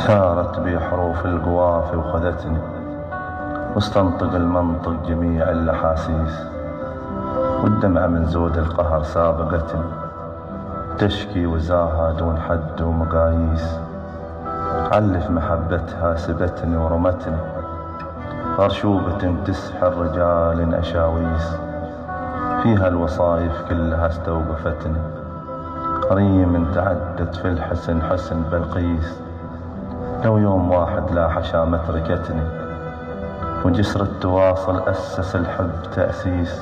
ثارت بي حروف القوافي وخذتني، واستنطق المنطق جميع الأحاسيس، والدمعة من زود القهر سابقتني، تشكي وزاها دون حد ومقاييس. علف محبتها سبتني ورمتني، غرشوبة تسحر رجال أشاويس، فيها الوصايف كلها استوقفتني، ريم تعدت في الحسن حسن بلقيس. لو يوم واحد لا حشامة تركتني، وجسر التواصل أسس الحب تأسيس.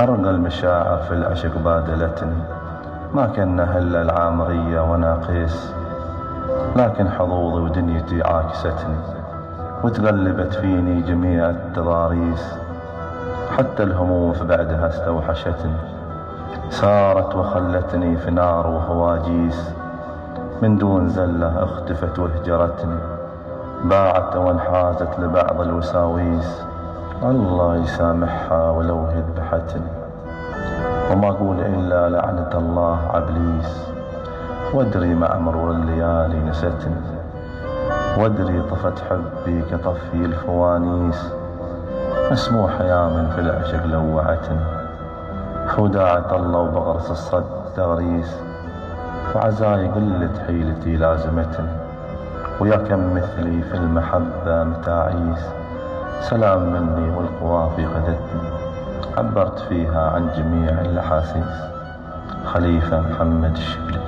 أرقى المشاعر في العشق بادلتني، ما كان هلا العامرية وانا قيس، لكن حظوظي ودنيتي عاكستني، وتغلبت فيني جميع التضاريس. حتى الهموم في بعدها استوحشتني، سارت وخلتني في نار وهواجيس. من دون زلة اختفت وهجرتني، باعت وانحازت لبعض الوساويس. الله يسامحها ولو ذبحتني، وما أقول إلا لعنة الله عبليس. وادري مع مرور الليالي نستني، وادري طفت حبي كطفي الفوانيس. مسموح يا من في العشق لوعتني، خداعة الله وبغرس الصد تغريس. وعزاي قلة حيلتي لازمتني، ويا كم مثلي في المحبة متاعيس. سلام مني والقوافي خذتني، عبرت فيها عن جميع الأحاسيس. خليفة محمد الشبلي.